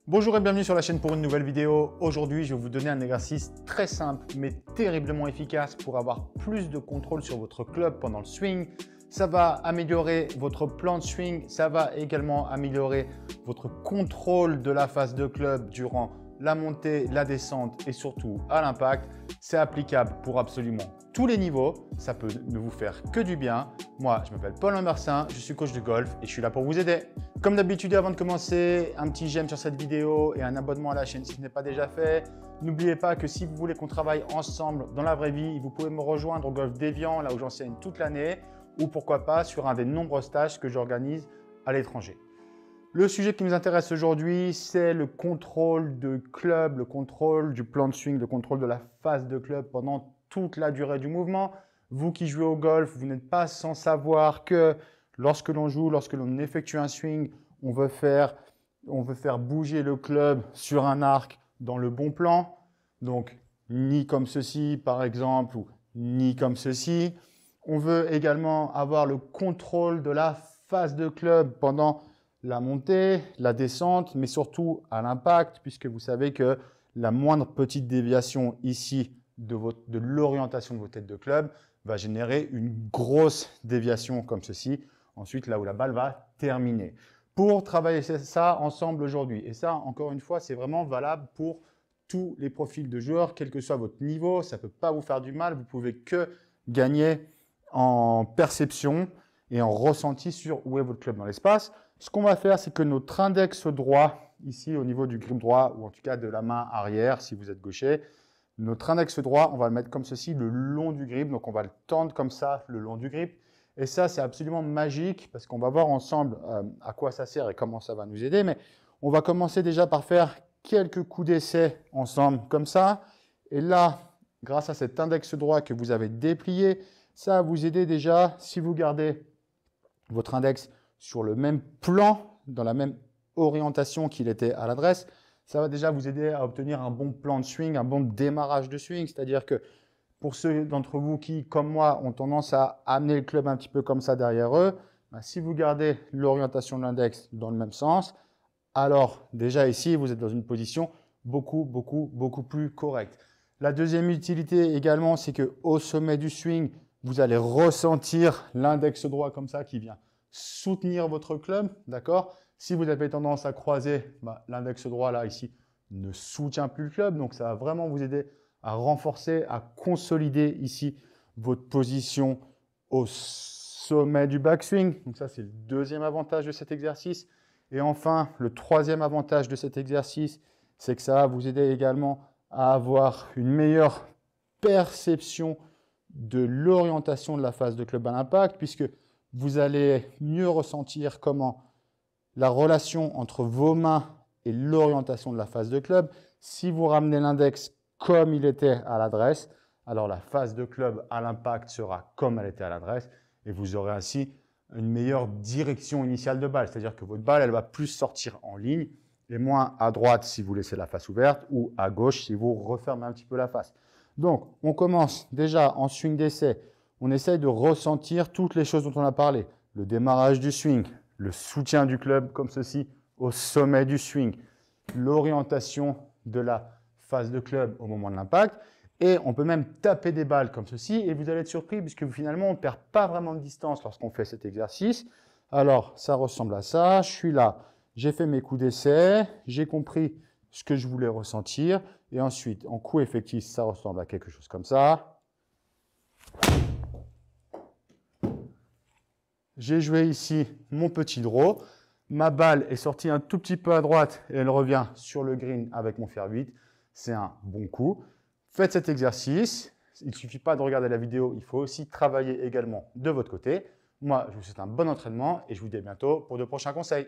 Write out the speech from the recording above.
Bonjour et bienvenue sur la chaîne pour une nouvelle vidéo. Aujourd'hui, je vais vous donner un exercice très simple mais terriblement efficace pour avoir plus de contrôle sur votre club pendant le swing. Ça va améliorer votre plan de swing, ça va également améliorer votre contrôle de la phase de club durant la montée, la descente et surtout à l'impact. C'est applicable pour absolument tous les niveaux, ça peut ne vous faire que du bien. Moi, je m'appelle Paul Lambersin, je suis coach de golf et je suis là pour vous aider. Comme d'habitude, avant de commencer, un petit j'aime sur cette vidéo et un abonnement à la chaîne si ce n'est pas déjà fait. N'oubliez pas que si vous voulez qu'on travaille ensemble dans la vraie vie, vous pouvez me rejoindre au Golf Déviant, là où j'enseigne toute l'année, ou pourquoi pas sur un des nombreux stages que j'organise à l'étranger. Le sujet qui nous intéresse aujourd'hui, c'est le contrôle de club, le contrôle du plan de swing, le contrôle de la phase de club pendant toute la durée du mouvement. Vous qui jouez au golf, vous n'êtes pas sans savoir que lorsque l'on joue, lorsque l'on effectue un swing, on veut faire bouger le club sur un arc dans le bon plan. Donc, ni comme ceci par exemple, ou ni comme ceci. On veut également avoir le contrôle de la phase de club pendant la montée, la descente, mais surtout à l'impact, puisque vous savez que la moindre petite déviation ici de l'orientation de vos têtes de club va générer une grosse déviation comme ceci, ensuite là où la balle va terminer. Pour travailler ça ensemble aujourd'hui, et ça encore une fois, c'est vraiment valable pour tous les profils de joueurs, quel que soit votre niveau, ça ne peut pas vous faire du mal, vous pouvez que gagner en perception et en ressenti sur où est votre club dans l'espace. Ce qu'on va faire, c'est que notre index droit, ici au niveau du grip droit, ou en tout cas de la main arrière si vous êtes gaucher, notre index droit, on va le mettre comme ceci, le long du grip. Donc, on va le tendre comme ça, le long du grip. Et ça, c'est absolument magique parce qu'on va voir ensemble à quoi ça sert et comment ça va nous aider. Mais on va commencer déjà par faire quelques coups d'essai ensemble comme ça. Et là, grâce à cet index droit que vous avez déplié, ça va vous aider déjà, si vous gardez votre index sur le même plan, dans la même orientation qu'il était à l'adresse, ça va déjà vous aider à obtenir un bon plan de swing, un bon démarrage de swing. C'est-à-dire que pour ceux d'entre vous qui, comme moi, ont tendance à amener le club un petit peu comme ça derrière eux, si vous gardez l'orientation de l'index dans le même sens, alors déjà ici, vous êtes dans une position beaucoup plus correcte. La deuxième utilité également, c'est qu'au sommet du swing, vous allez ressentir l'index droit comme ça qui vient soutenir votre club, d'accord? Si vous avez tendance à croiser, l'index droit là, ici, ne soutient plus le club. Donc, ça va vraiment vous aider à renforcer, à consolider ici votre position au sommet du backswing. Donc, ça, c'est le deuxième avantage de cet exercice. Et enfin, le troisième avantage de cet exercice, c'est que ça va vous aider également à avoir une meilleure perception de l'orientation de la phase de club à l'impact, puisque vous allez mieux ressentir comment la relation entre vos mains et l'orientation de la phase de club. Si vous ramenez l'index comme il était à l'adresse, alors la phase de club à l'impact sera comme elle était à l'adresse et vous aurez ainsi une meilleure direction initiale de balle. C'est-à-dire que votre balle, elle va plus sortir en ligne et moins à droite si vous laissez la face ouverte ou à gauche si vous refermez un petit peu la face. Donc, on commence déjà en swing d'essai. On essaye de ressentir toutes les choses dont on a parlé. Le démarrage du swing, le soutien du club comme ceci au sommet du swing, l'orientation de la phase de club au moment de l'impact. Et on peut même taper des balles comme ceci et vous allez être surpris puisque finalement, on ne perd pas vraiment de distance lorsqu'on fait cet exercice. Alors, ça ressemble à ça. Je suis là, j'ai fait mes coups d'essai, j'ai compris ce que je voulais ressentir. Et ensuite, en coup effectif, ça ressemble à quelque chose comme ça. J'ai joué ici mon petit draw. Ma balle est sortie un tout petit peu à droite et elle revient sur le green avec mon fer 8. C'est un bon coup. Faites cet exercice. Il ne suffit pas de regarder la vidéo, il faut aussi travailler également de votre côté. Moi, je vous souhaite un bon entraînement et je vous dis à bientôt pour de prochains conseils.